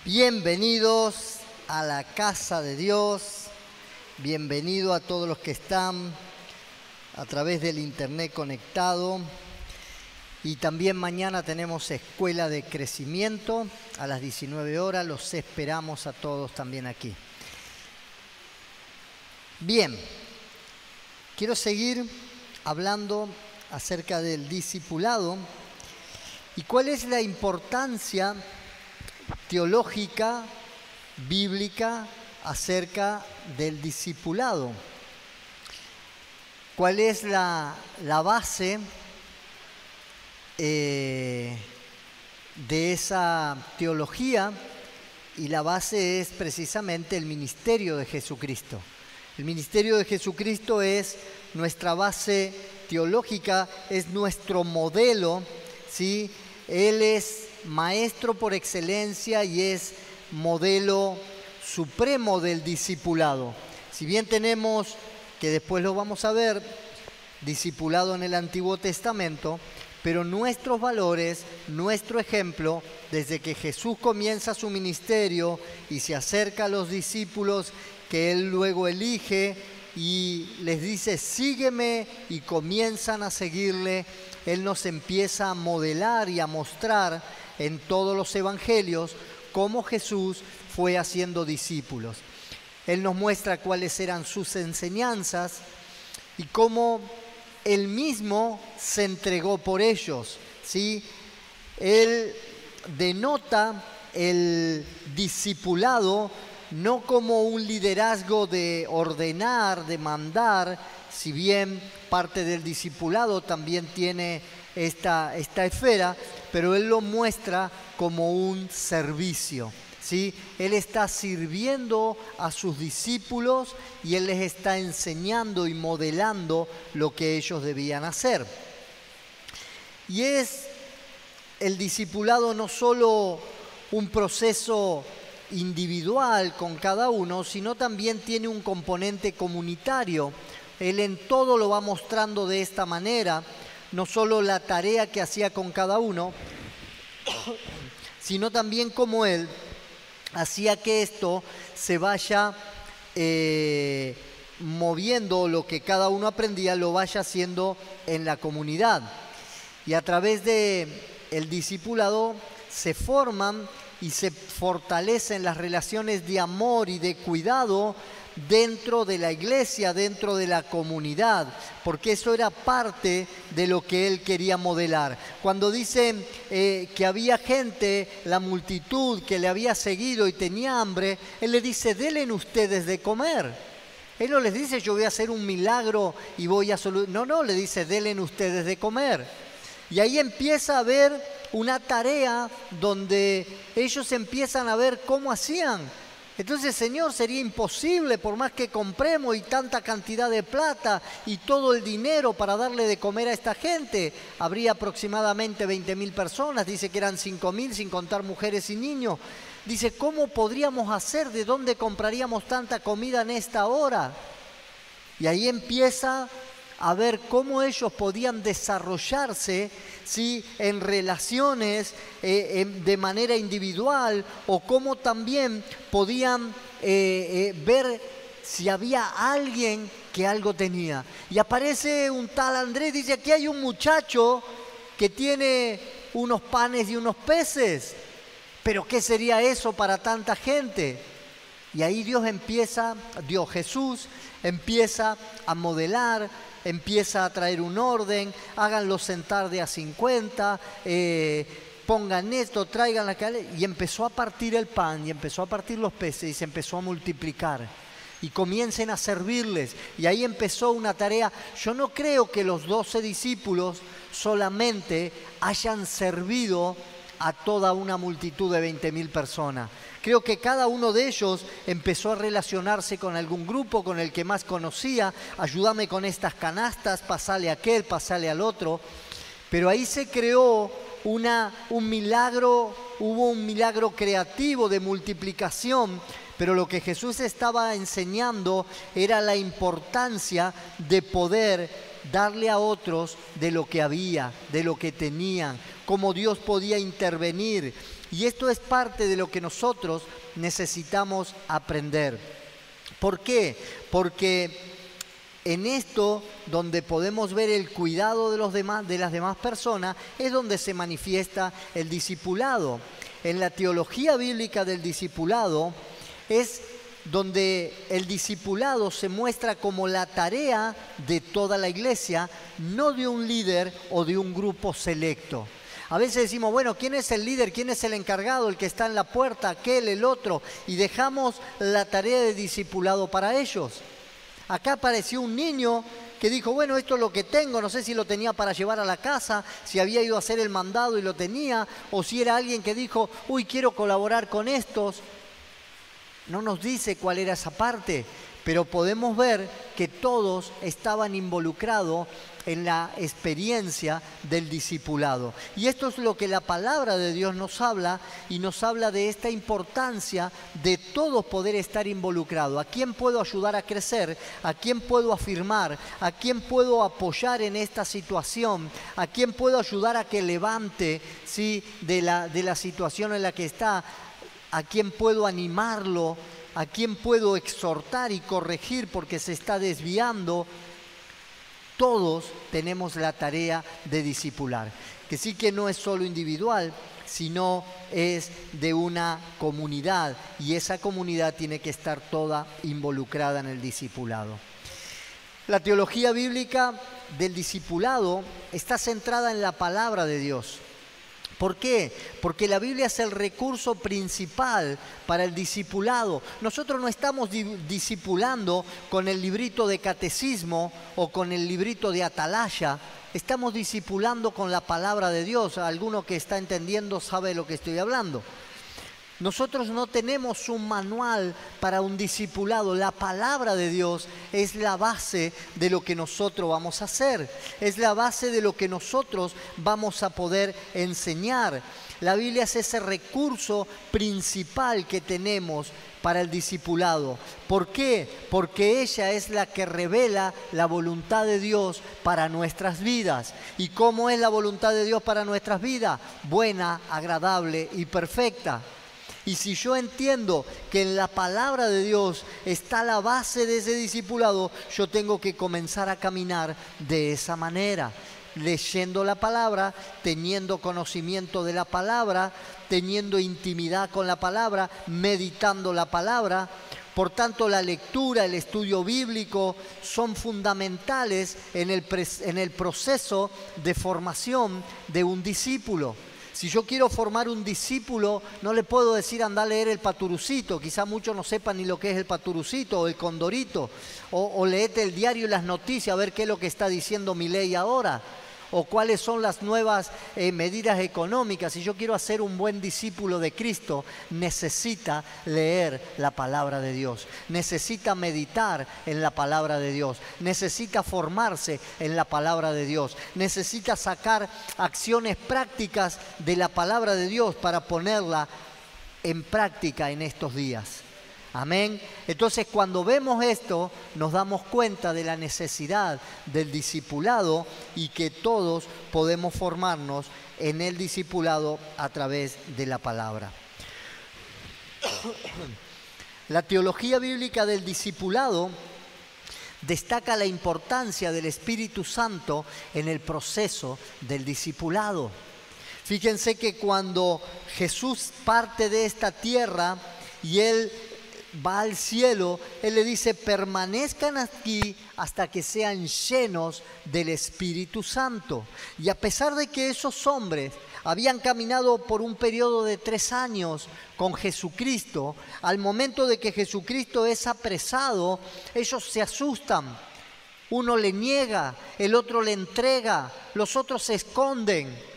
Bienvenidos a la casa de Dios, bienvenido a todos los que están a través del internet conectado. Y también mañana tenemos escuela de crecimiento a las 19 horas, los esperamos a todos también aquí. Bien, quiero seguir hablando acerca del discipulado y cuál es la importancia teológica, bíblica, acerca del discipulado. ¿Cuál es la base de esa teología? Y la base es precisamente el ministerio de Jesucristo. El ministerio de Jesucristo es nuestra base teológica, es nuestro modelo, ¿sí? Él es maestro por excelencia y es modelo supremo del discipulado. Si bien tenemos, que después lo vamos a ver, discipulado en el Antiguo Testamento, pero nuestros valores, nuestro ejemplo, desde que Jesús comienza su ministerio y se acerca a los discípulos que Él luego elige y les dice, sígueme, y comienzan a seguirle, Él nos empieza a modelar y a mostrar en todos los evangelios cómo Jesús fue haciendo discípulos. Él nos muestra cuáles eran sus enseñanzas y cómo Él mismo se entregó por ellos, ¿sí? Él denota el discipulado no como un liderazgo de ordenar, de mandar, si bien parte del discipulado también tiene esta esfera, pero Él lo muestra como un servicio, ¿sí? Él está sirviendo a sus discípulos y Él les está enseñando y modelando lo que ellos debían hacer. Y es el discipulado no solo un proceso individual con cada uno, sino también tiene un componente comunitario. Él en todo lo va mostrando de esta manera, no solo la tarea que hacía con cada uno, sino también cómo Él hacía que esto se vaya moviendo, lo que cada uno aprendía lo vaya haciendo en la comunidad. Y a través del discipulado se forman y se fortalecen las relaciones de amor y de cuidado dentro de la iglesia, dentro de la comunidad, porque eso era parte de lo que Él quería modelar. Cuando dice que había gente, la multitud que le había seguido y tenía hambre, Él le dice, denle ustedes de comer. Él no les dice, yo voy a hacer un milagro y voy a solucionar. No, le dice, denle ustedes de comer. Y ahí empieza a haber una tarea donde ellos empiezan a ver cómo hacían. Entonces, Señor, sería imposible, por más que compremos y tanta cantidad de plata y todo el dinero para darle de comer a esta gente. Habría aproximadamente 20.000 personas, dice que eran 5.000 sin contar mujeres y niños. Dice, ¿cómo podríamos hacer? ¿De dónde compraríamos tanta comida en esta hora? Y ahí empieza a ver cómo ellos podían desarrollarse, ¿sí?, en relaciones de manera individual, o cómo también podían ver si había alguien que algo tenía. Y aparece un tal Andrés, dice, aquí hay un muchacho que tiene unos panes y unos peces, pero ¿qué sería eso para tanta gente? Y ahí Jesús empieza a modelar, empieza a traer un orden, háganlo sentar de a 50, pongan esto, traigan la carne, y empezó a partir el pan, y empezó a partir los peces, y se empezó a multiplicar, y comiencen a servirles, y ahí empezó una tarea. Yo no creo que los 12 discípulos solamente hayan servido a toda una multitud de 20.000 personas. Creo que cada uno de ellos empezó a relacionarse con algún grupo, con el que más conocía. Ayúdame con estas canastas, pasale a aquel, pasale al otro. Pero ahí se creó un milagro, hubo un milagro creativo de multiplicación. Pero lo que Jesús estaba enseñando era la importancia de poder darle a otros de lo que había, de lo que tenían, cómo Dios podía intervenir. Y esto es parte de lo que nosotros necesitamos aprender. ¿Por qué? Porque en esto, donde podemos ver el cuidado de los demás, de las demás personas, es donde se manifiesta el discipulado. En la teología bíblica del discipulado es donde el discipulado se muestra como la tarea de toda la iglesia, no de un líder o de un grupo selecto. A veces decimos, bueno, ¿quién es el líder? ¿Quién es el encargado? El que está en la puerta, aquel, el otro. Y dejamos la tarea de discipulado para ellos. Acá apareció un niño que dijo, bueno, esto es lo que tengo, no sé si lo tenía para llevar a la casa, si había ido a hacer el mandado y lo tenía, o si era alguien que dijo, uy, quiero colaborar con estos. No nos dice cuál era esa parte, pero podemos ver que todos estaban involucrados en la experiencia del discipulado. Y esto es lo que la palabra de Dios nos habla, y nos habla de esta importancia de todos poder estar involucrados. ¿A quién puedo ayudar a crecer? ¿A quién puedo afirmar? ¿A quién puedo apoyar en esta situación? ¿A quién puedo ayudar a que levante, ¿sí?, de la situación en la que está? ¿A quién puedo animarlo? ¿A quién puedo exhortar y corregir porque se está desviando? Todos tenemos la tarea de discipular, que sí que no es solo individual, sino es de una comunidad, y esa comunidad tiene que estar toda involucrada en el discipulado. La teología bíblica del discipulado está centrada en la palabra de Dios. ¿Por qué? Porque la Biblia es el recurso principal para el discipulado. Nosotros no estamos discipulando con el librito de catecismo o con el librito de atalaya. Estamos discipulando con la palabra de Dios. Alguno que está entendiendo sabe de lo que estoy hablando. Nosotros no tenemos un manual para un discipulado. La palabra de Dios es la base de lo que nosotros vamos a hacer. Es la base de lo que nosotros vamos a poder enseñar. La Biblia es ese recurso principal que tenemos para el discipulado. ¿Por qué? Porque ella es la que revela la voluntad de Dios para nuestras vidas. ¿Y cómo es la voluntad de Dios para nuestras vidas? Buena, agradable y perfecta. Y si yo entiendo que en la palabra de Dios está la base de ese discipulado, yo tengo que comenzar a caminar de esa manera, leyendo la palabra, teniendo conocimiento de la palabra, teniendo intimidad con la palabra, meditando la palabra. Por tanto, la lectura, el estudio bíblico son fundamentales en el proceso de formación de un discípulo. Si yo quiero formar un discípulo, no le puedo decir anda a leer el Paturucito. Quizá muchos no sepan ni lo que es el Paturucito o el Condorito. O leete el diario y las noticias a ver qué es lo que está diciendo Milei ahora. O cuáles son las nuevas medidas económicas. Si yo quiero hacer un buen discípulo de Cristo, necesita leer la palabra de Dios. Necesita meditar en la palabra de Dios. Necesita formarse en la palabra de Dios. Necesita sacar acciones prácticas de la palabra de Dios para ponerla en práctica en estos días. Amén. Entonces, cuando vemos esto, nos damos cuenta de la necesidad del discipulado y que todos podemos formarnos en el discipulado a través de la palabra. La teología bíblica del discipulado destaca la importancia del Espíritu Santo en el proceso del discipulado. Fíjense que cuando Jesús parte de esta tierra y Él va al cielo, Él le dice, permanezcan aquí hasta que sean llenos del Espíritu Santo. Y a pesar de que esos hombres habían caminado por un periodo de 3 años con Jesucristo, al momento de que Jesucristo es apresado, ellos se asustan. Uno le niega, el otro le entrega, los otros se esconden.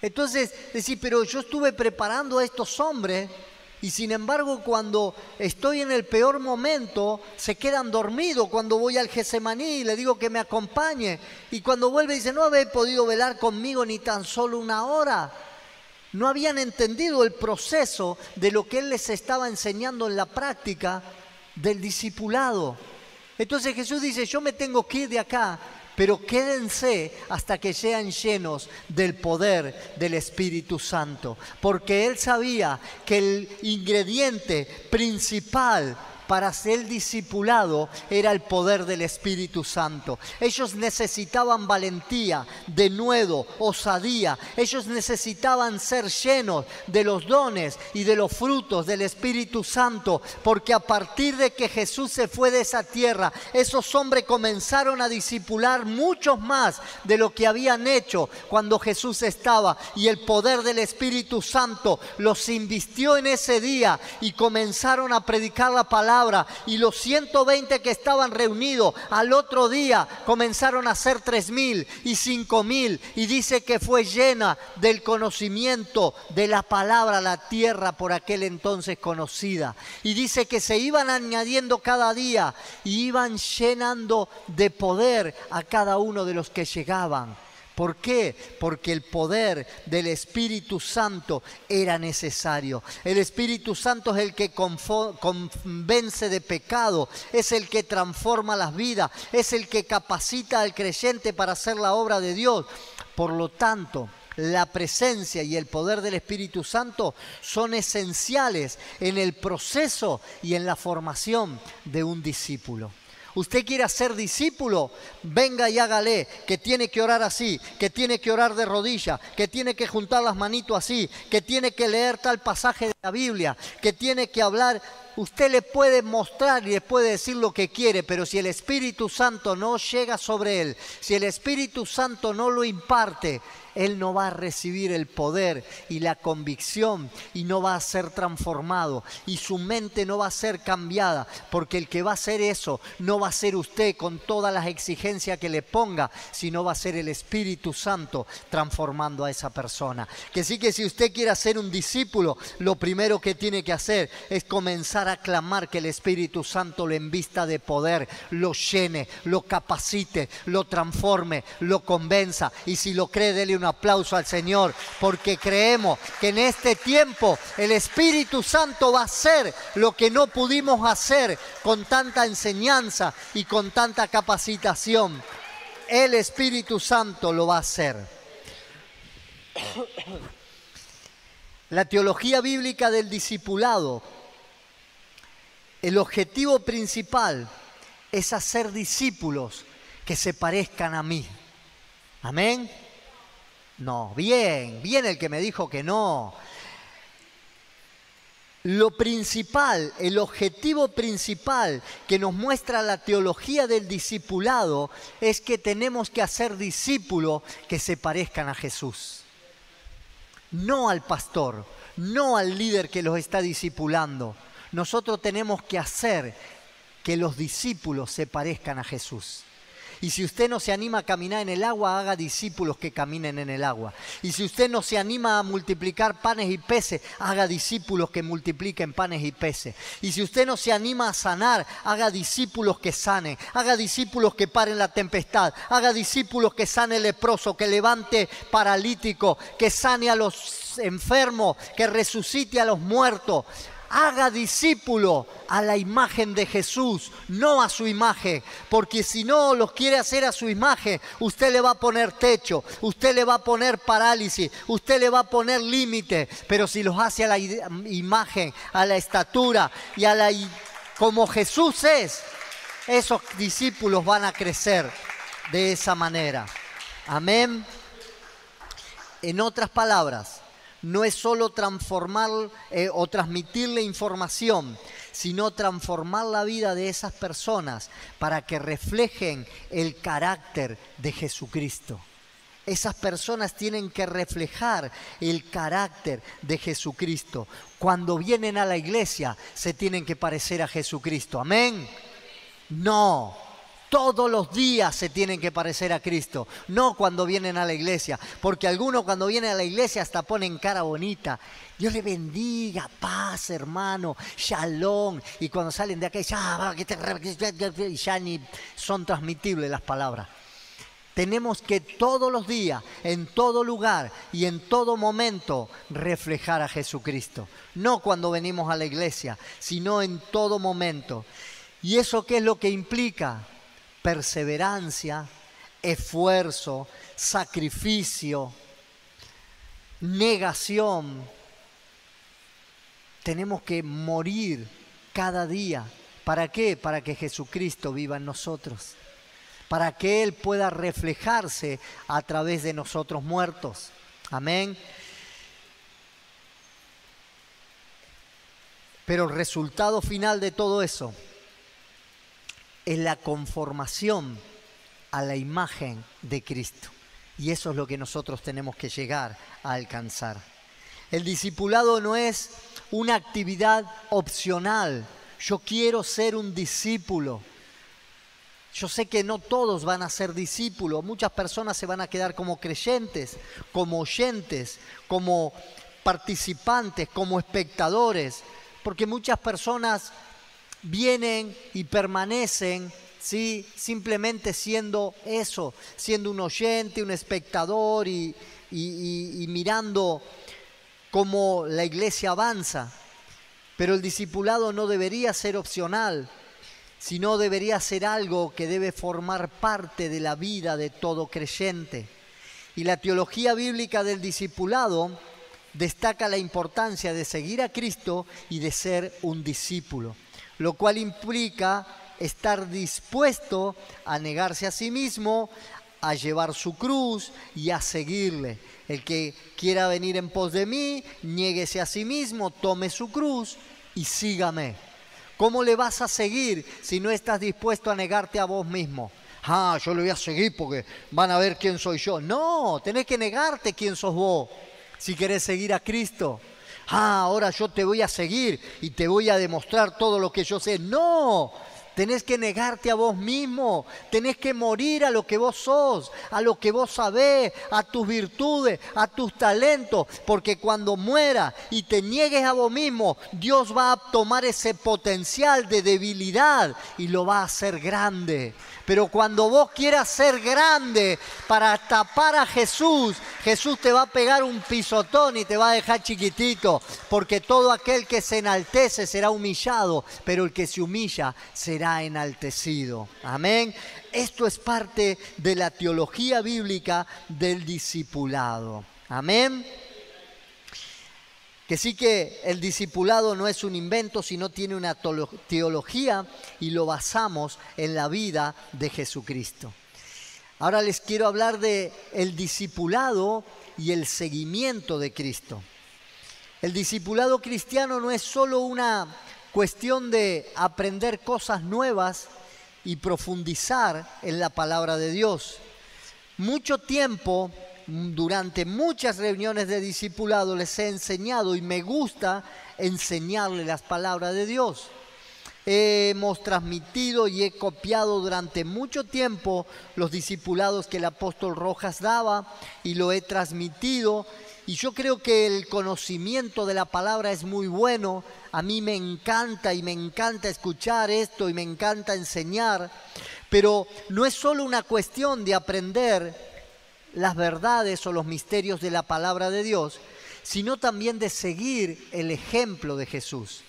Entonces, decir, pero yo estuve preparando a estos hombres, y sin embargo, cuando estoy en el peor momento, se quedan dormidos. Cuando voy al Getsemaní, le digo que me acompañe. Y cuando vuelve, dice, no habéis podido velar conmigo ni tan solo 1 hora. No habían entendido el proceso de lo que Él les estaba enseñando en la práctica del discipulado. Entonces Jesús dice, yo me tengo que ir de acá, pero quédense hasta que sean llenos del poder del Espíritu Santo, porque él sabía que el ingrediente principal para ser discipulado era el poder del Espíritu Santo. Ellos necesitaban valentía, denuedo, osadía. Ellos necesitaban ser llenos de los dones y de los frutos del Espíritu Santo, porque a partir de que Jesús se fue de esa tierra, esos hombres comenzaron a discipular muchos más de lo que habían hecho cuando Jesús estaba, y el poder del Espíritu Santo los invistió en ese día y comenzaron a predicar la palabra. Y los 120 que estaban reunidos al otro día comenzaron a ser 3,000 y 5,000, y dice que fue llena del conocimiento de la palabra la tierra por aquel entonces conocida, y dice que se iban añadiendo cada día y iban llenando de poder a cada uno de los que llegaban. ¿Por qué? Porque el poder del Espíritu Santo era necesario. El Espíritu Santo es el que convence de pecado, es el que transforma las vidas, es el que capacita al creyente para hacer la obra de Dios. Por lo tanto, la presencia y el poder del Espíritu Santo son esenciales en el proceso y en la formación de un discípulo. Usted quiere ser discípulo, venga y hágale, que tiene que orar así, que tiene que orar de rodillas, que tiene que juntar las manitos así, que tiene que leer tal pasaje de la Biblia, que tiene que hablar. Usted le puede mostrar y le puede decir lo que quiere, pero si el Espíritu Santo no llega sobre él, si el Espíritu Santo no lo imparte, él no va a recibir el poder y la convicción, y no va a ser transformado, y su mente no va a ser cambiada, porque el que va a hacer eso no va a ser usted con todas las exigencias que le ponga, sino va a ser el Espíritu Santo transformando a esa persona. Que sí, que si usted quiere ser un discípulo, lo primero que tiene que hacer es comenzar a clamar que el Espíritu Santo lo envista de poder, lo llene, lo capacite, lo transforme, lo convenza. Y si lo cree, dele un aplauso al Señor, porque creemos que en este tiempo el Espíritu Santo va a hacer lo que no pudimos hacer con tanta enseñanza y con tanta capacitación. El Espíritu Santo lo va a hacer. La teología bíblica del discipulado, el objetivo principal es hacer discípulos que se parezcan a mí. ¿Amén? No, bien el que me dijo que no. Lo principal, el objetivo principal que nos muestra la teología del discipulado es que tenemos que hacer discípulos que se parezcan a Jesús. No al pastor, no al líder que los está discipulando. Nosotros tenemos que hacer que los discípulos se parezcan a Jesús. Y si usted no se anima a caminar en el agua, haga discípulos que caminen en el agua. Y si usted no se anima a multiplicar panes y peces, haga discípulos que multipliquen panes y peces. Y si usted no se anima a sanar, haga discípulos que sanen. Haga discípulos que paren la tempestad. Haga discípulos que sane leproso, que levante paralítico, que sane a los enfermos, que resucite a los muertos. Haga discípulo a la imagen de Jesús, no a su imagen, porque si no los quiere hacer a su imagen, usted le va a poner techo, usted le va a poner parálisis, usted le va a poner límite. Pero si los hace a la imagen, a la estatura y como Jesús es, esos discípulos van a crecer de esa manera. Amén. En otras palabras, no es solo transformar o transmitirle información, sino transformar la vida de esas personas para que reflejen el carácter de Jesucristo. Esas personas tienen que reflejar el carácter de Jesucristo. Cuando vienen a la iglesia, se tienen que parecer a Jesucristo. ¿Amén? No. Todos los días se tienen que parecer a Cristo, no cuando vienen a la iglesia, porque algunos cuando vienen a la iglesia hasta ponen cara bonita. Dios le bendiga, paz, hermano, shalom. Y cuando salen de acá, ya ni son transmitibles las palabras. Tenemos que todos los días, en todo lugar y en todo momento, reflejar a Jesucristo. No cuando venimos a la iglesia, sino en todo momento. ¿Y eso qué es lo que implica? Perseverancia, esfuerzo, sacrificio, negación. Tenemos que morir cada día. ¿Para qué? Para que Jesucristo viva en nosotros. Para que Él pueda reflejarse a través de nosotros muertos. Amén. Pero el resultado final de todo eso es la conformación a la imagen de Cristo. Y eso es lo que nosotros tenemos que llegar a alcanzar. El discipulado no es una actividad opcional. Yo quiero ser un discípulo. Yo sé que no todos van a ser discípulos. Muchas personas se van a quedar como creyentes, como oyentes, como participantes, como espectadores. Porque muchas personas vienen y permanecen, ¿sí?, simplemente siendo eso, siendo un oyente, un espectador y mirando cómo la iglesia avanza. Pero el discipulado no debería ser opcional, sino debería ser algo que debe formar parte de la vida de todo creyente. Y la teología bíblica del discipulado destaca la importancia de seguir a Cristo y de ser un discípulo, lo cual implica estar dispuesto a negarse a sí mismo, a llevar su cruz y a seguirle. El que quiera venir en pos de mí, niéguese a sí mismo, tome su cruz y sígame. ¿Cómo le vas a seguir si no estás dispuesto a negarte a vos mismo? Yo le voy a seguir porque van a ver quién soy yo. No, tenés que negarte quién sos vos si querés seguir a Cristo. Ahora yo te voy a seguir y te voy a demostrar todo lo que yo sé. No, tenés que negarte a vos mismo, tenés que morir a lo que vos sos, a lo que vos sabés, a tus virtudes, a tus talentos, porque cuando mueras y te niegues a vos mismo, Dios va a tomar ese potencial de debilidad y lo va a hacer grande. Pero cuando vos quieras ser grande para tapar a Jesús, Jesús te va a pegar un pisotón y te va a dejar chiquitito, porque todo aquel que se enaltece será humillado, pero el que se humilla será enaltecido. Amén. Esto es parte de la teología bíblica del discipulado. Amén. Que sí que el discipulado no es un invento, sino tiene una teología y lo basamos en la vida de Jesucristo. Ahora les quiero hablar de el discipulado y el seguimiento de Cristo. El discipulado cristiano no es solo una cuestión de aprender cosas nuevas y profundizar en la palabra de Dios. Mucho tiempo, durante muchas reuniones de discipulado les he enseñado y me gusta enseñarles las palabras de Dios. Hemos transmitido y he copiado durante mucho tiempo los discipulados que el apóstol Rojas daba y lo he transmitido. Y yo creo que el conocimiento de la palabra es muy bueno. A mí me encanta y me encanta escuchar esto y me encanta enseñar. Pero no es solo una cuestión de aprender las verdades o los misterios de la palabra de Dios, sino también de seguir el ejemplo de Jesús.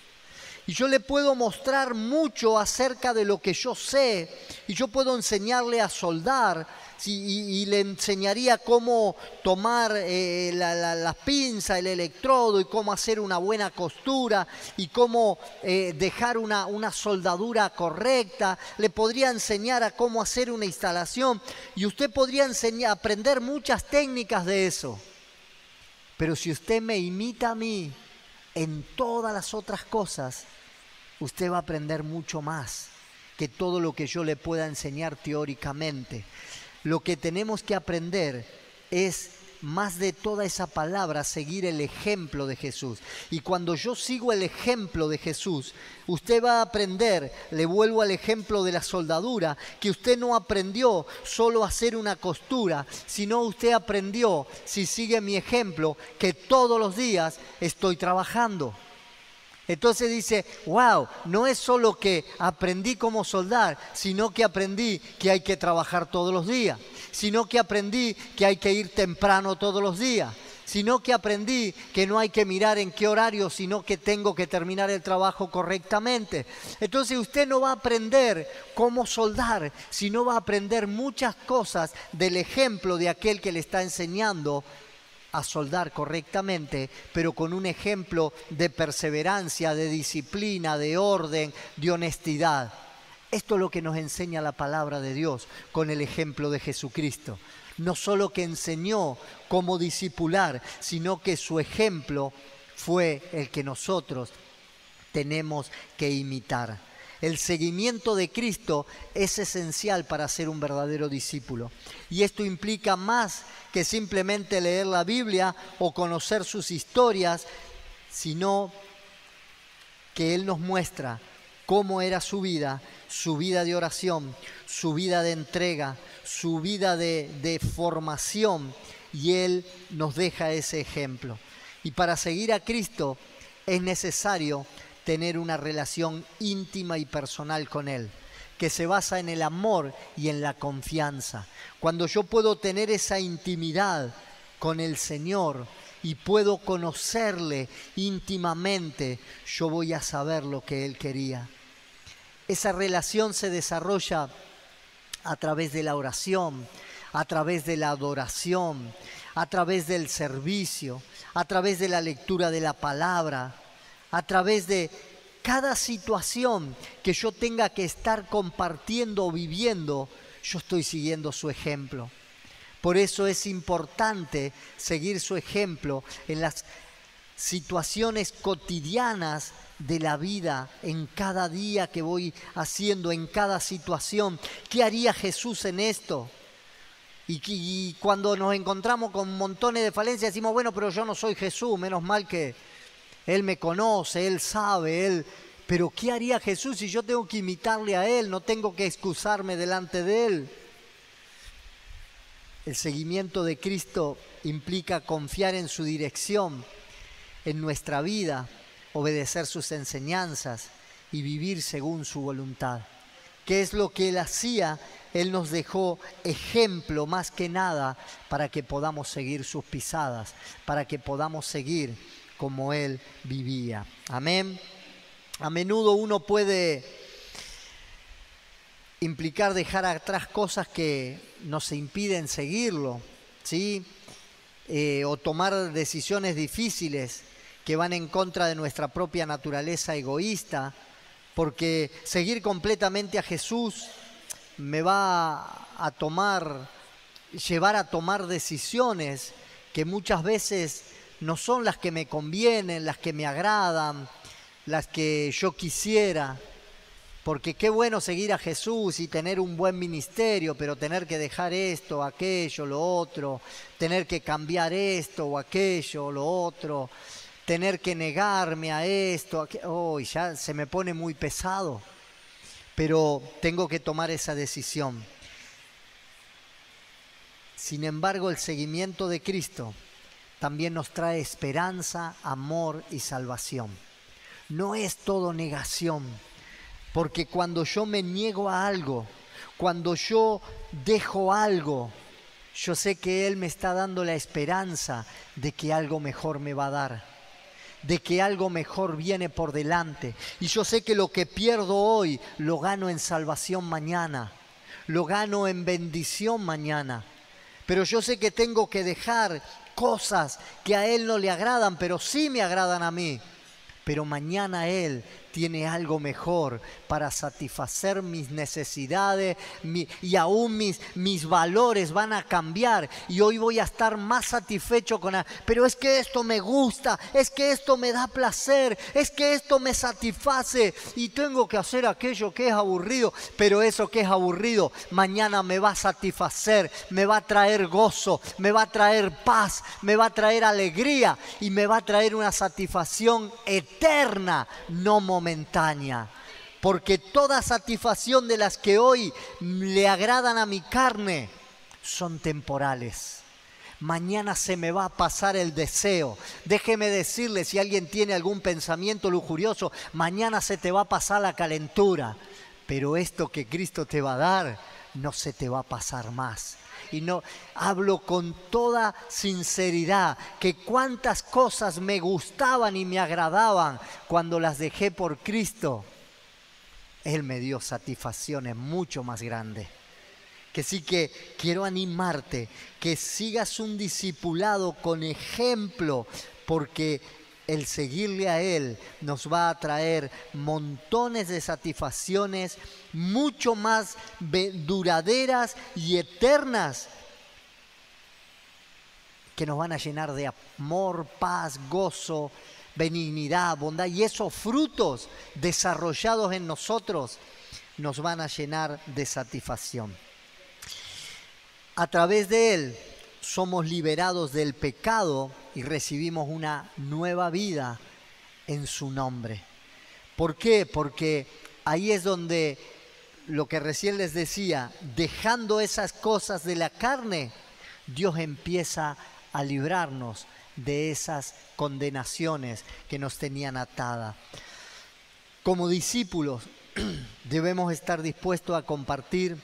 Y yo le puedo mostrar mucho acerca de lo que yo sé, y yo puedo enseñarle a soldar, y le enseñaría cómo tomar la pinza, el electrodo, y cómo hacer una buena costura, y cómo dejar una soldadura correcta. Le podría enseñar a cómo hacer una instalación, y usted podría aprender muchas técnicas de eso. Pero si usted me imita a mí en todas las otras cosas, usted va a aprender mucho más que todo lo que yo le pueda enseñar teóricamente. Lo que tenemos que aprender es, más de toda esa palabra, seguir el ejemplo de Jesús. Y cuando yo sigo el ejemplo de Jesús, usted va a aprender, le vuelvo al ejemplo de la soldadura, que usted no aprendió solo a hacer una costura, sino usted aprendió, si sigue mi ejemplo, que todos los días estoy trabajando. Entonces dice, wow, no es solo que aprendí cómo soldar, sino que aprendí que hay que trabajar todos los días, sino que aprendí que hay que ir temprano todos los días, sino que aprendí que no hay que mirar en qué horario, sino que tengo que terminar el trabajo correctamente. Entonces usted no va a aprender cómo soldar, sino va a aprender muchas cosas del ejemplo de aquel que le está enseñando a soldar correctamente, pero con un ejemplo de perseverancia, de disciplina, de orden, de honestidad. Esto es lo que nos enseña la palabra de Dios con el ejemplo de Jesucristo. No solo que enseñó cómo discipular, sino que su ejemplo fue el que nosotros tenemos que imitar. El seguimiento de Cristo es esencial para ser un verdadero discípulo. Y esto implica más que simplemente leer la Biblia o conocer sus historias, sino que Él nos muestra cómo era su vida de oración, su vida de entrega, su vida de formación, y Él nos deja ese ejemplo. Y para seguir a Cristo es necesario tener una relación íntima y personal con Él, que se basa en el amor y en la confianza. Cuando yo puedo tener esa intimidad con el Señor y puedo conocerle íntimamente, yo voy a saber lo que Él quería. Esa relación se desarrolla a través de la oración, a través de la adoración, a través del servicio, a través de la lectura de la palabra, a través de cada situación que yo tenga que estar compartiendo o viviendo, yo estoy siguiendo su ejemplo. Por eso es importante seguir su ejemplo en las situaciones cotidianas de la vida, en cada día que voy haciendo, en cada situación. ¿Qué haría Jesús en esto? Y cuando nos encontramos con montones de falencias decimos, bueno, pero yo no soy Jesús, menos mal que Él me conoce, Él sabe, Pero ¿qué haría Jesús si yo tengo que imitarle a Él? No tengo que excusarme delante de Él. El seguimiento de Cristo implica confiar en su dirección, en nuestra vida, obedecer sus enseñanzas y vivir según su voluntad. ¿Qué es lo que Él hacía? Él nos dejó ejemplo más que nada para que podamos seguir sus pisadas, para que podamos seguir como Él vivía. Amén. A menudo uno puede implicar dejar atrás cosas que nos impiden seguirlo, ¿sí? O tomar decisiones difíciles que van en contra de nuestra propia naturaleza egoísta, porque seguir completamente a Jesús me va a llevar a tomar decisiones que muchas veces no son las que me convienen, las que me agradan, las que yo quisiera. Porque qué bueno seguir a Jesús y tener un buen ministerio, pero tener que dejar esto, aquello, lo otro, tener que cambiar esto o aquello, lo otro, tener que negarme a esto, ya se me pone muy pesado, pero tengo que tomar esa decisión. Sin embargo, el seguimiento de Cristo también nos trae esperanza, amor y salvación. No es todo negación. Porque cuando yo me niego a algo, cuando yo dejo algo, yo sé que Él me está dando la esperanza de que algo mejor me va a dar, de que algo mejor viene por delante. Y yo sé que lo que pierdo hoy lo gano en salvación mañana, lo gano en bendición mañana. Pero yo sé que tengo que dejar cosas que a Él no le agradan, pero sí me agradan a mí. Pero mañana Él tiene algo mejor para satisfacer mis necesidades y aún mis valores van a cambiar y hoy voy a estar más satisfecho con él. Pero es que esto me gusta, es que esto me da placer, es que esto me satisface y tengo que hacer aquello que es aburrido, pero eso que es aburrido mañana me va a satisfacer, me va a traer gozo, me va a traer paz, me va a traer alegría y me va a traer una satisfacción eterna, no momentánea. Porque toda satisfacción de las que hoy le agradan a mi carne son temporales. Mañana se me va a pasar el deseo. Déjeme decirle, si alguien tiene algún pensamiento lujurioso, mañana se te va a pasar la calentura. Pero esto que Cristo te va a dar, no se te va a pasar más. y no hablo con toda sinceridad, que cuántas cosas me gustaban y me agradaban cuando las dejé por Cristo. Él me dio satisfacciones mucho más grandes. Que sí que quiero animarte, que sigas un discipulado con ejemplo, porque el seguirle a Él nos va a traer montones de satisfacciones mucho más duraderas y eternas, que nos van a llenar de amor, paz, gozo, benignidad, bondad, y esos frutos desarrollados en nosotros nos van a llenar de satisfacción. A través de Él somos liberados del pecado y recibimos una nueva vida en su nombre. ¿Por qué? Porque ahí es donde, lo que recién les decía, dejando esas cosas de la carne, Dios empieza a librarnos de esas condenaciones que nos tenían atada. Como discípulos debemos estar dispuestos a compartir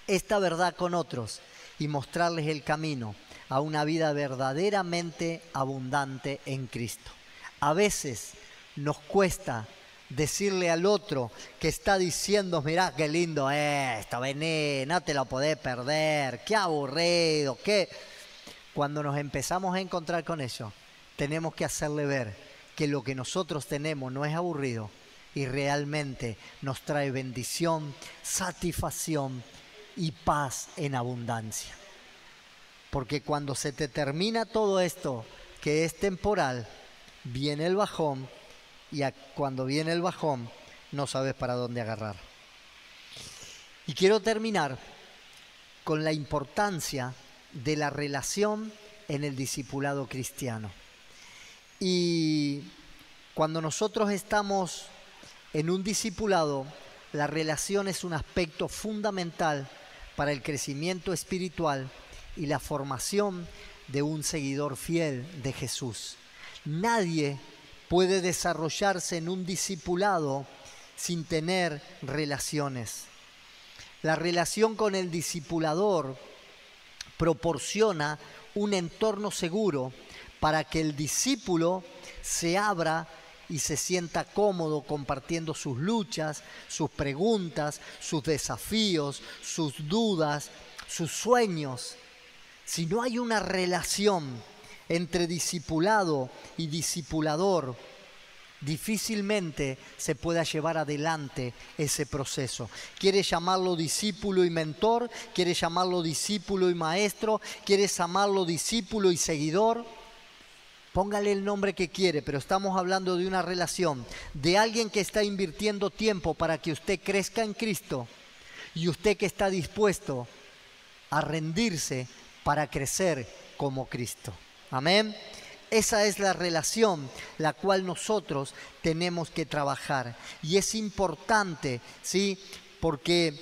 esta verdad con otros y mostrarles el camino a una vida verdaderamente abundante en Cristo. A veces nos cuesta decirle al otro que está diciendo, mirá qué lindo esto, vení, no te lo podés perder, qué aburrido, qué... Cuando nos empezamos a encontrar con eso, tenemos que hacerle ver que lo que nosotros tenemos no es aburrido y realmente nos trae bendición, satisfacción y paz en abundancia. Porque cuando se te termina todo esto, que es temporal, viene el bajón, y cuando viene el bajón, no sabes para dónde agarrar. Y quiero terminar con la importancia de la relación en el discipulado cristiano. Y cuando nosotros estamos en un discipulado, la relación es un aspecto fundamental para el crecimiento espiritual y la formación de un seguidor fiel de Jesús. Nadie puede desarrollarse en un discipulado sin tener relaciones. La relación con el discipulador proporciona un entorno seguro para que el discípulo se abra y se sienta cómodo compartiendo sus luchas, sus preguntas, sus desafíos, sus dudas, sus sueños. Si no hay una relación entre discipulado y discipulador, difícilmente se pueda llevar adelante ese proceso. ¿Quieres llamarlo discípulo y mentor? ¿Quieres llamarlo discípulo y maestro? ¿Quieres llamarlo discípulo y seguidor? Póngale el nombre que quiere, pero estamos hablando de una relación, de alguien que está invirtiendo tiempo para que usted crezca en Cristo y usted que está dispuesto a rendirse para crecer como Cristo. Amén. Esa es la relación la cual nosotros tenemos que trabajar. Y es importante, ¿sí? Porque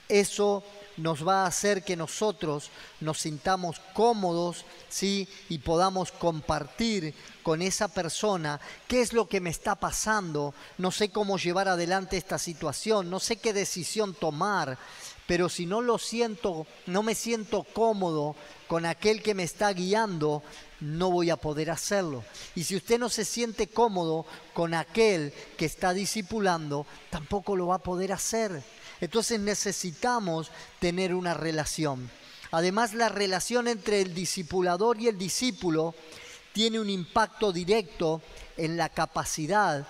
eso nos va a hacer que nosotros nos sintamos cómodos, ¿sí? Y podamos compartir con esa persona qué es lo que me está pasando, no sé cómo llevar adelante esta situación, no sé qué decisión tomar, pero si no lo siento, no me siento cómodo con aquel que me está guiando, no voy a poder hacerlo. Y si usted no se siente cómodo con aquel que está discipulando, tampoco lo va a poder hacer. Entonces necesitamos tener una relación. Además, la relación entre el discipulador y el discípulo tiene un impacto directo en la capacidad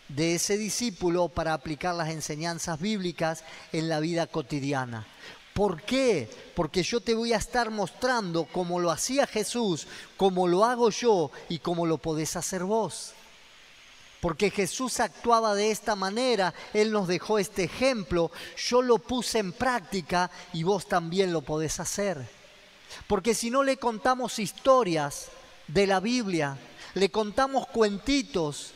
de ese discípulo para aplicar las enseñanzas bíblicas en la vida cotidiana. ¿Por qué? Porque yo te voy a estar mostrando cómo lo hacía Jesús, cómo lo hago yo y cómo lo podés hacer vos. Porque Jesús actuaba de esta manera, Él nos dejó este ejemplo, yo lo puse en práctica y vos también lo podés hacer. Porque si no le contamos historias de la Biblia, le contamos cuentitos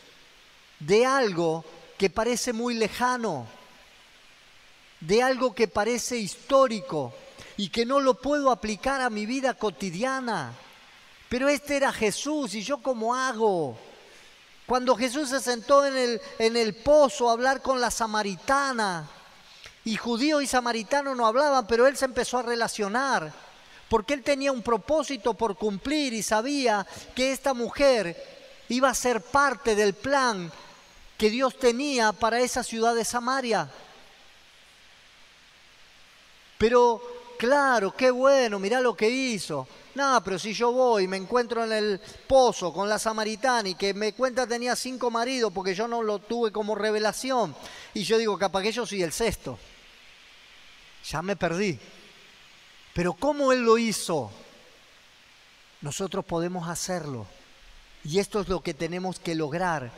de algo que parece muy lejano, de algo que parece histórico y que no lo puedo aplicar a mi vida cotidiana. Pero este era Jesús y yo ¿cómo hago? Cuando Jesús se sentó en el pozo a hablar con la samaritana Y judío y samaritano no hablaban, pero él se empezó a relacionar, porque él tenía un propósito por cumplir y sabía que esta mujer iba a ser parte del plan que Dios tenía para esa ciudad de Samaria. Pero claro, qué bueno, mirá lo que hizo. No, pero si yo voy y me encuentro en el pozo con la samaritana y que me cuenta tenía 5 maridos porque yo no lo tuve como revelación. Y yo digo, capaz que yo soy el sexto. Ya me perdí. Pero ¿cómo él lo hizo? Nosotros podemos hacerlo. Y esto es lo que tenemos que lograr.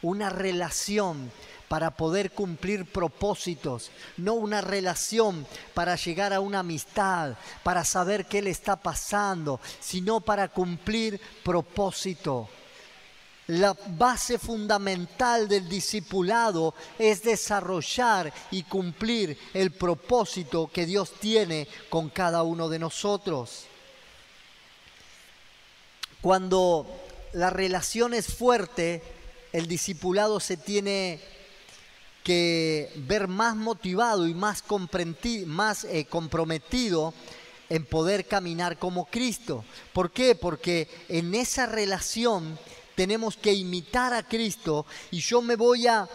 Una relación para poder cumplir propósitos, no una relación para llegar a una amistad, para saber qué le está pasando, sino para cumplir propósito. La base fundamental del discipulado es desarrollar y cumplir el propósito que Dios tiene con cada uno de nosotros. Cuando la relación es fuerte, el discipulado se tiene que ver más motivado y más comprometido en poder caminar como Cristo. ¿Por qué? Porque en esa relación tenemos que imitar a Cristo y yo me voy a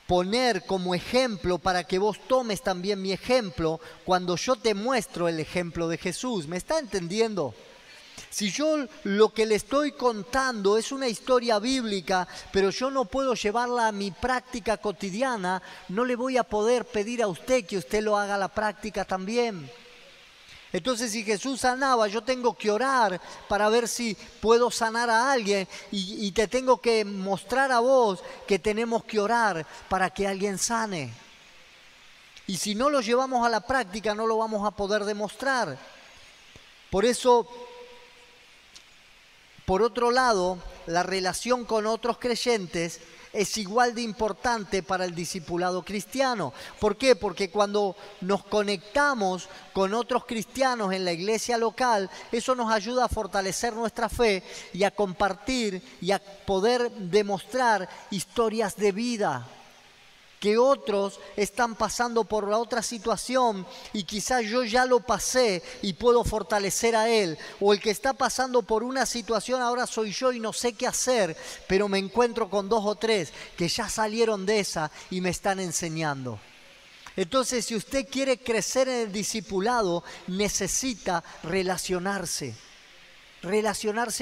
poner como ejemplo para que vos tomes también mi ejemplo cuando yo te muestro el ejemplo de Jesús. ¿Me está entendiendo? Si yo lo que le estoy contando es una historia bíblica, pero yo no puedo llevarla a mi práctica cotidiana, no le voy a poder pedir a usted que usted lo haga a la práctica también. Entonces, si Jesús sanaba, yo tengo que orar para ver si puedo sanar a alguien y te tengo que mostrar a vos que tenemos que orar para que alguien sane. Y si no lo llevamos a la práctica, no lo vamos a poder demostrar. Por eso, por otro lado, la relación con otros creyentes es igual de importante para el discipulado cristiano. ¿Por qué? Porque cuando nos conectamos con otros cristianos en la iglesia local, eso nos ayuda a fortalecer nuestra fe y a compartir y a poder demostrar historias de vida. Que otros están pasando por la otra situación y quizás yo ya lo pasé y puedo fortalecer a él. O el que está pasando por una situación ahora soy yo y no sé qué hacer, pero me encuentro con 2 o 3 que ya salieron de esa y me están enseñando. Entonces, si usted quiere crecer en el discipulado, necesita relacionarse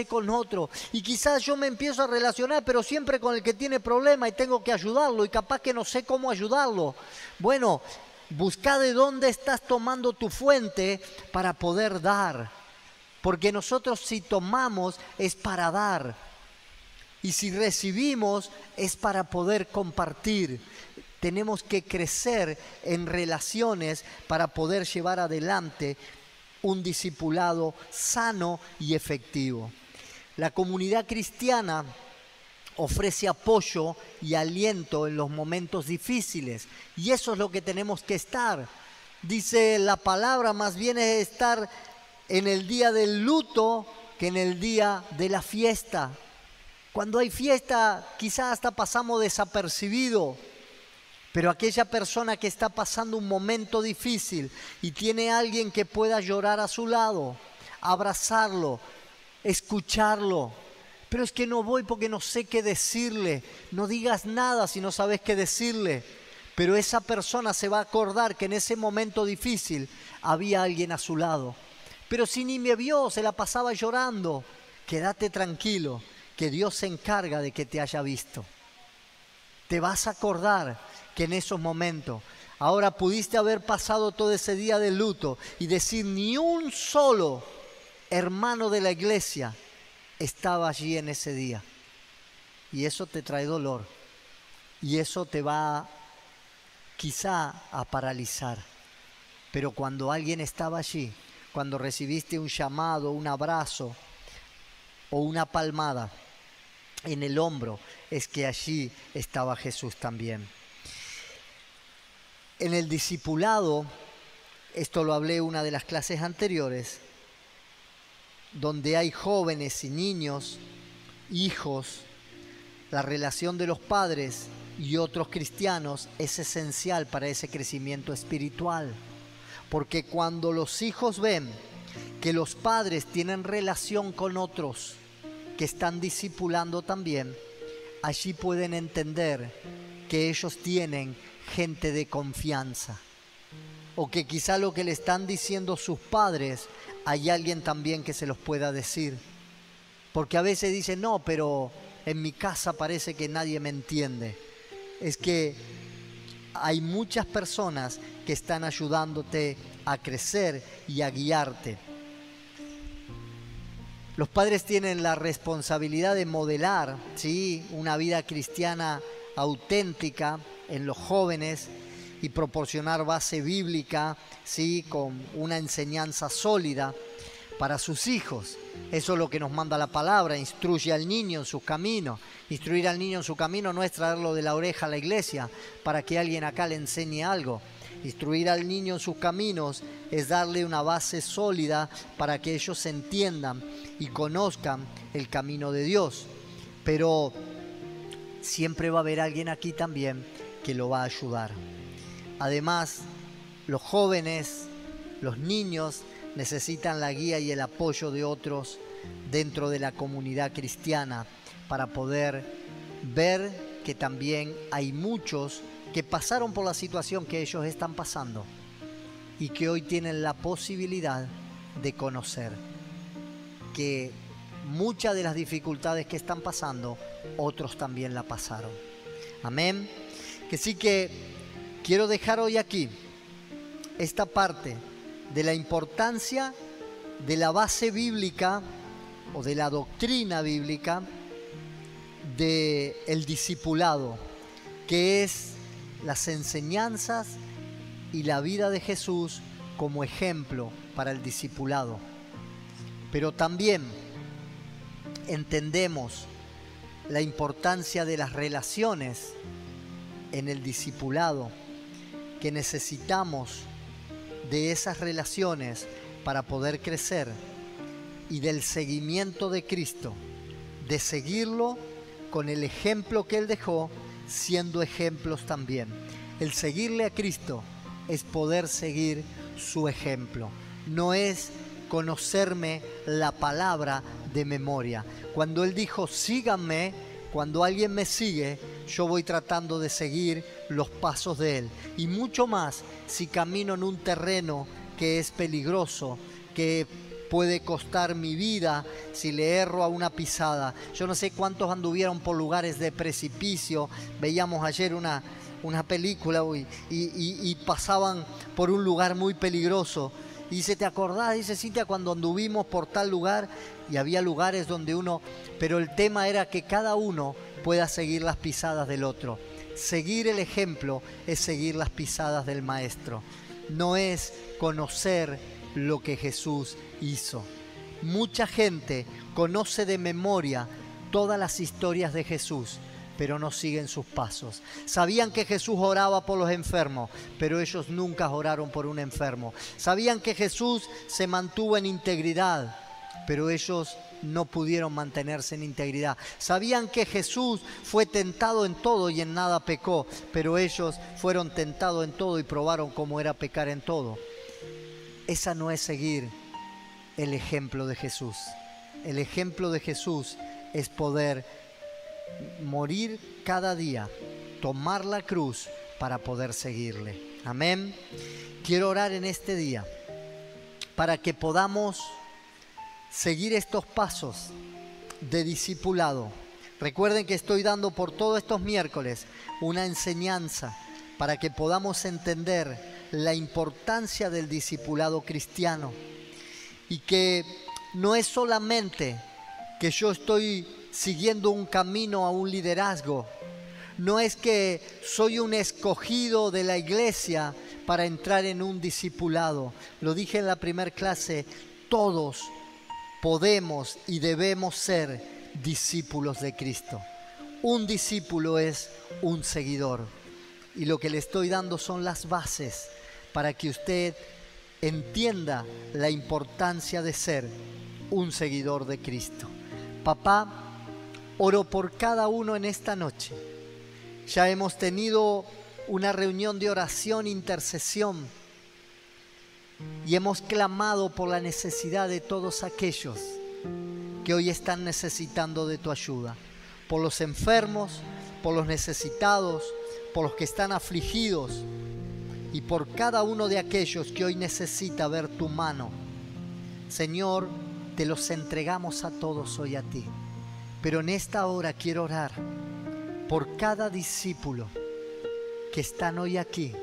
con otro. Y quizás yo me empiezo a relacionar, pero siempre con el que tiene problema y tengo que ayudarlo y capaz que no sé cómo ayudarlo. Bueno, busca de dónde estás tomando tu fuente para poder dar. Porque nosotros si tomamos es para dar. Y si recibimos es para poder compartir. Tenemos que crecer en relaciones para poder llevar adelante un discipulado sano y efectivo. La comunidad cristiana ofrece apoyo y aliento en los momentos difíciles y eso es lo que tenemos que estar. Dice la palabra, más bien es estar en el día del luto que en el día de la fiesta. Cuando hay fiesta quizás hasta pasamos desapercibido. Pero aquella persona que está pasando un momento difícil y tiene a alguien que pueda llorar a su lado, abrazarlo, escucharlo. Pero es que no voy porque no sé qué decirle. No digas nada si no sabes qué decirle. Pero esa persona se va a acordar que en ese momento difícil había alguien a su lado. Pero si ni me vio, se la pasaba llorando. Quédate tranquilo, que Dios se encarga de que te haya visto. Te vas a acordar que en esos momentos, ahora pudiste haber pasado todo ese día de luto y decir ni un solo hermano de la iglesia estaba allí en ese día. Y eso te trae dolor y eso te va quizá a paralizar. Pero cuando alguien estaba allí, cuando recibiste un llamado, un abrazo o una palmada en el hombro, es que allí estaba Jesús también. En el discipulado, esto lo hablé en una de las clases anteriores, donde hay jóvenes y niños, hijos, la relación de los padres y otros cristianos es esencial para ese crecimiento espiritual. Porque cuando los hijos ven que los padres tienen relación con otros que están discipulando también, allí pueden entender que ellos tienen gente de confianza. O que quizá lo que le están diciendo sus padres, hay alguien también que se los pueda decir. Porque a veces dicen, no, pero en mi casa parece que nadie me entiende. Es que hay muchas personas que están ayudándote a crecer y a guiarte. Los padres tienen la responsabilidad de modelar, ¿sí?, una vida cristiana auténtica en los jóvenes y proporcionar base bíblica, ¿sí?, con una enseñanza sólida para sus hijos. Eso es lo que nos manda la palabra: instruye al niño en sus caminos. Instruir al niño en su camino no es traerlo de la oreja a la iglesia para que alguien acá le enseñe algo. Instruir al niño en sus caminos es darle una base sólida para que ellos entiendan y conozcan el camino de Dios. Pero siempre va a haber alguien aquí también que lo va a ayudar. Además, los jóvenes, los niños necesitan la guía y el apoyo de otros dentro de la comunidad cristiana para poder ver que también hay muchos que pasaron por la situación que ellos están pasando y que hoy tienen la posibilidad de conocer que muchas de las dificultades que están pasando, otros también la pasaron. Amén. Que sí que quiero dejar hoy aquí esta parte de la importancia de la base bíblica o de la doctrina bíblica del discipulado, que es las enseñanzas y la vida de Jesús como ejemplo para el discipulado. Pero también entendemos la importancia de las relaciones en el discipulado, que necesitamos de esas relaciones para poder crecer, y del seguimiento de Cristo, de seguirlo con el ejemplo que Él dejó, siendo ejemplos también. El seguirle a Cristo es poder seguir su ejemplo. No es conocerme la palabra de memoria. Cuando Él dijo, síganme, cuando alguien me sigue, yo voy tratando de seguir los pasos de Él. Y mucho más si camino en un terreno que es peligroso, que puede costar mi vida si le erro a una pisada. Yo no sé cuántos anduvieron por lugares de precipicio. Veíamos ayer una película y pasaban por un lugar muy peligroso. Y dice, ¿te acordás? Dice, Cintia, cuando anduvimos por tal lugar, y había lugares donde uno... Pero el tema era que cada uno pueda seguir las pisadas del otro. Seguir el ejemplo es seguir las pisadas del Maestro. No es conocer lo que Jesús hizo. Mucha gente conoce de memoria todas las historias de Jesús, pero no siguen sus pasos. Sabían que Jesús oraba por los enfermos, pero ellos nunca oraron por un enfermo. Sabían que Jesús se mantuvo en integridad, pero ellos no pudieron mantenerse en integridad. Sabían que Jesús fue tentado en todo y en nada pecó, pero ellos fueron tentados en todo y probaron cómo era pecar en todo. Esa no es seguir el ejemplo de Jesús. El ejemplo de Jesús es poder morir cada día, tomar la cruz para poder seguirle. Amén. Quiero orar en este día para que podamos seguir estos pasos de discipulado. Recuerden que estoy dando por todos estos miércoles una enseñanza para que podamos entender la importancia del discipulado cristiano, y que no es solamente que yo estoy siguiendo un camino a un liderazgo, no es que soy un escogido de la iglesia para entrar en un discipulado. Lo dije en la primera clase, todos podemos y debemos ser discípulos de Cristo. Un discípulo es un seguidor, y lo que le estoy dando son las bases para que usted entienda la importancia de ser un seguidor de Cristo. Papá, oro por cada uno en esta noche Ya hemos tenido una reunión de oración, intercesión, y hemos clamado por la necesidad de todos aquellos que hoy están necesitando de tu ayuda. Por los enfermos, por los necesitados, por los que están afligidos y por cada uno de aquellos que hoy necesita ver tu mano. Señor, te los entregamos a todos hoy a ti. Pero en esta hora quiero orar por cada discípulo que están hoy aquí,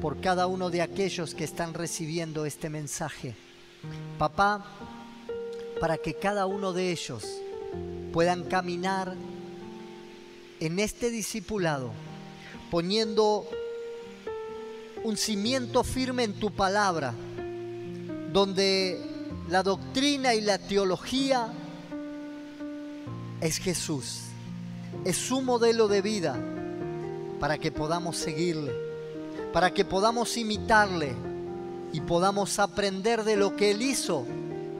por cada uno de aquellos que están recibiendo este mensaje. Papá, para que cada uno de ellos puedan caminar en este discipulado, poniendo un cimiento firme en tu palabra, donde la doctrina y la teología es Jesús, es su modelo de vida, para que podamos seguirle, para que podamos imitarle y podamos aprender de lo que Él hizo,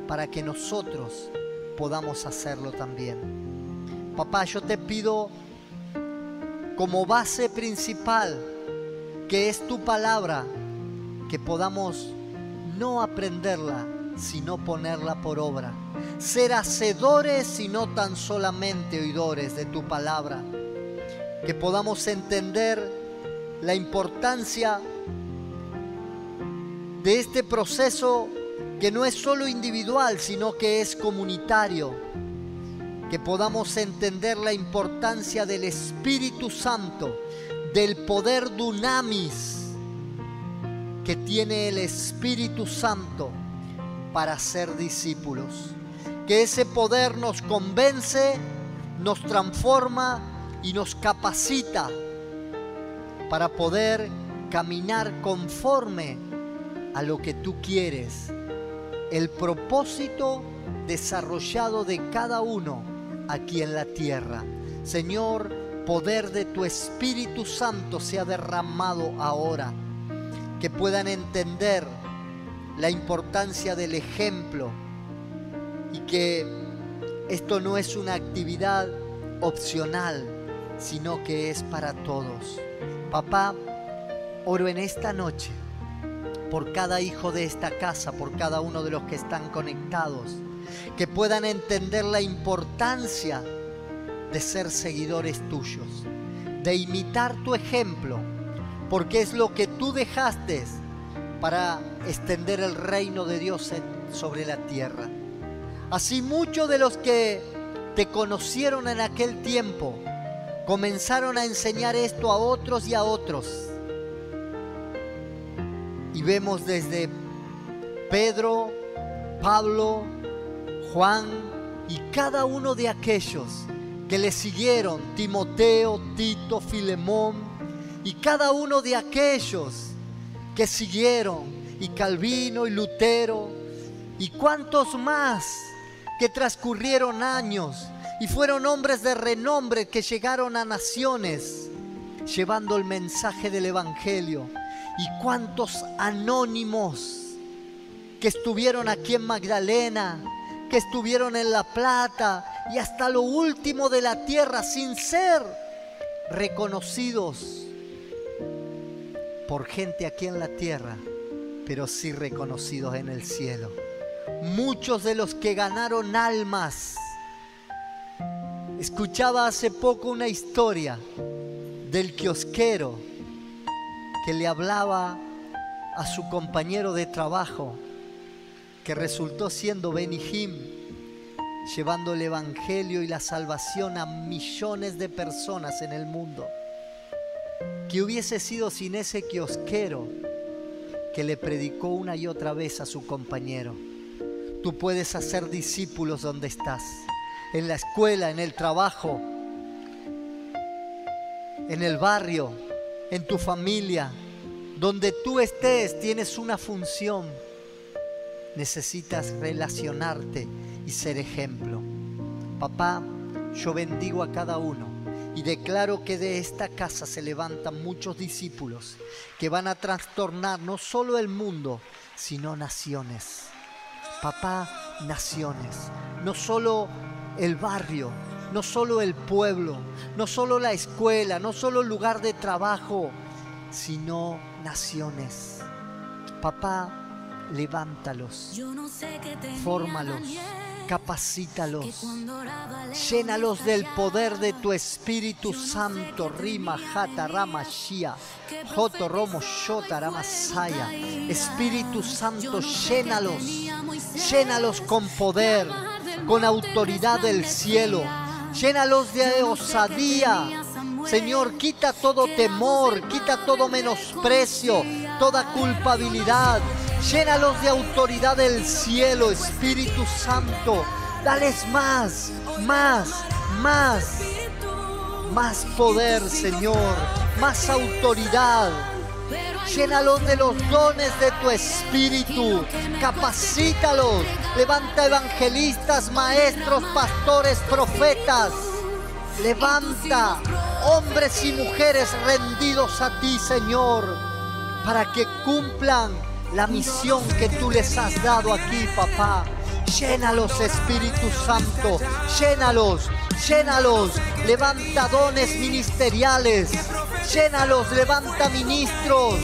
para que nosotros podamos hacerlo también. Papá, yo te pido como base principal, que es tu palabra, que podamos no aprenderla, sino ponerla por obra. Ser hacedores y no tan solamente oidores de tu palabra. Que podamos entender la importancia de este proceso que no es solo individual, sino que es comunitario. Que podamos entender la importancia del Espíritu Santo, del poder dunamis que tiene el Espíritu Santo para ser discípulos. Que ese poder nos convence, nos transforma y nos capacita para poder caminar conforme a lo que tú quieres, el propósito desarrollado de cada uno aquí en la tierra. Señor, poder de tu Espíritu Santo sea derramado ahora, que puedan entender la importancia del ejemplo y que esto no es una actividad opcional, sino que es para todos. Papá, oro en esta noche por cada hijo de esta casa, por cada uno de los que están conectados, que puedan entender la importancia de ser seguidores tuyos, de imitar tu ejemplo, porque es lo que tú dejaste para extender el reino de Dios sobre la tierra. Así muchos de los que te conocieron en aquel tiempo comenzaron a enseñar esto a otros y a otros. Y vemos desde Pedro, Pablo, Juan y cada uno de aquellos que le siguieron, Timoteo, Tito, Filemón, y cada uno de aquellos que siguieron, y Calvino y Lutero, y cuantos más que transcurrieron años y fueron hombres de renombre que llegaron a naciones llevando el mensaje del Evangelio, y cuantos anónimos que estuvieron aquí en Magdalena, que estuvieron en La Plata y hasta lo último de la tierra sin ser reconocidos por gente aquí en la tierra, pero sí reconocidos en el cielo. Muchos de los que ganaron almas. Escuchaba hace poco una historia del kiosquero que le hablaba a su compañero de trabajo, que resultó siendo Benny Hinn, llevando el evangelio y la salvación a millones de personas en el mundo. ¿Qué hubiese sido sin ese kiosquero que le predicó una y otra vez a su compañero? Tú puedes hacer discípulos donde estás, en la escuela, en el trabajo, en el barrio, en tu familia, donde tú estés, tienes una función. Necesitas relacionarte y ser ejemplo. Papá, yo bendigo a cada uno y declaro que de esta casa se levantan muchos discípulos que van a trastornar no solo el mundo, sino naciones. Papá, naciones, no solo el barrio, no solo el pueblo, no solo la escuela, no solo el lugar de trabajo, sino naciones. Papá, levántalos, fórmalos, capacítalos, llénalos del poder de tu Espíritu Santo. Rima, jata, rama, shia, joto, romo, shota, rama, saya. Espíritu Santo, llénalos, llénalos con poder, con autoridad del cielo. Llénalos de osadía. Señor, quita todo temor, quita todo menosprecio, toda culpabilidad. Llénalos de autoridad del cielo, Espíritu Santo. Dales más, más, más. Más poder, Señor. Más autoridad. Llénalos de los dones de tu Espíritu. Capacítalos. Levanta evangelistas, maestros, pastores, profetas. Levanta hombres y mujeres rendidos a ti, Señor, para que cumplan la misión que tú les has dado aquí, papá. Llénalos, Espíritu Santo. Llénalos, llénalos. Levanta dones ministeriales. Llénalos, levanta ministros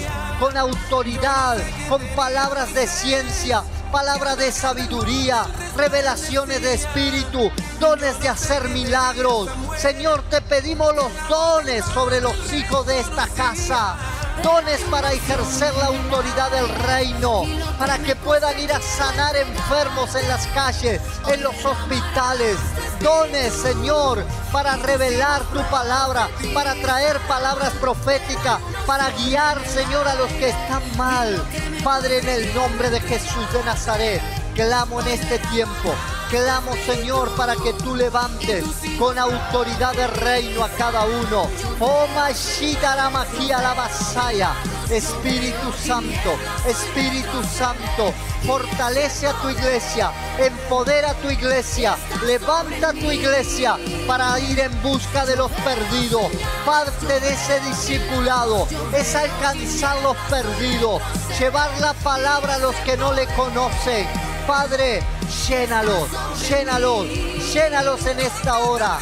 con autoridad, con palabras de ciencia, palabras de sabiduría, revelaciones de espíritu, dones de hacer milagros. Señor, te pedimos los dones sobre los hijos de esta casa. Dones para ejercer la autoridad del reino, para que puedan ir a sanar enfermos en las calles, en los hospitales. Dones, Señor, para revelar tu palabra, para traer palabras proféticas, para guiar, Señor, a los que están mal. Padre, en el nombre de Jesús de Nazaret, clamo en este tiempo. Clamo, Señor, para que tú levantes con autoridad de reino a cada uno. Oh, Mashita la magia la vasaya. Espíritu Santo, Espíritu Santo, fortalece a tu iglesia, empodera a tu iglesia, levanta a tu iglesia para ir en busca de los perdidos. Parte de ese discipulado es alcanzar los perdidos, llevar la palabra a los que no le conocen. Padre, llénalos, llénalos, llénalos en esta hora.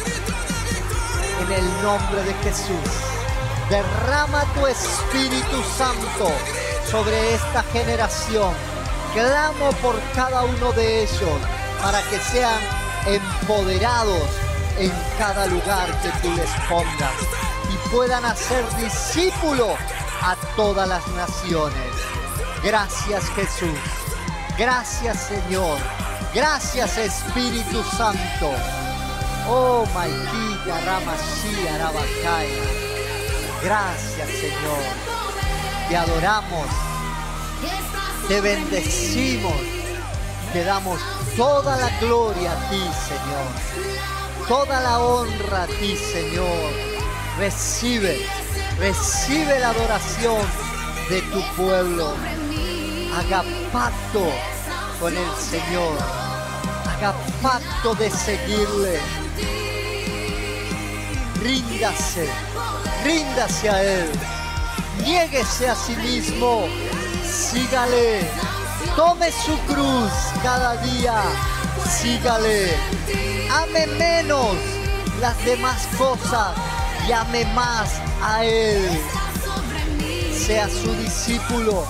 En el nombre de Jesús, derrama tu Espíritu Santo sobre esta generación. Clamo por cada uno de ellos para que sean empoderados en cada lugar que tú les pongas y puedan hacer discípulos a todas las naciones. Gracias, Jesús. Gracias, Señor. Gracias, Espíritu Santo. Oh, Maikita, Ramashia, Rabakaya. Gracias, Señor. Te adoramos. Te bendecimos. Te damos toda la gloria a ti, Señor. Toda la honra a ti, Señor. Recibe la adoración de tu pueblo. Haga pacto con el Señor. Haga pacto de seguirle. Ríndase a Él. Niéguese a sí mismo. Sígale. Tome su cruz cada día. Sígale. Ame menos las demás cosas y ame más a Él. Sea su discípulo.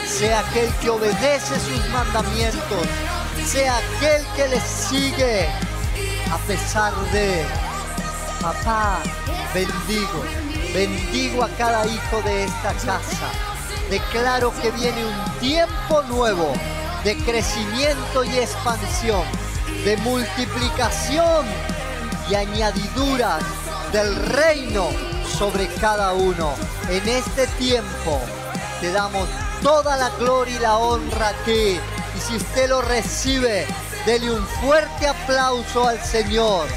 Sea aquel que obedece sus mandamientos. Sea aquel que le sigue a pesar de. Papá, bendigo a cada hijo de esta casa. Declaro que viene un tiempo nuevo de crecimiento y expansión, de multiplicación y añadiduras del reino sobre cada uno. En este tiempo te damos toda la gloria y la honra a ti. Y si usted lo recibe, dele un fuerte aplauso al Señor.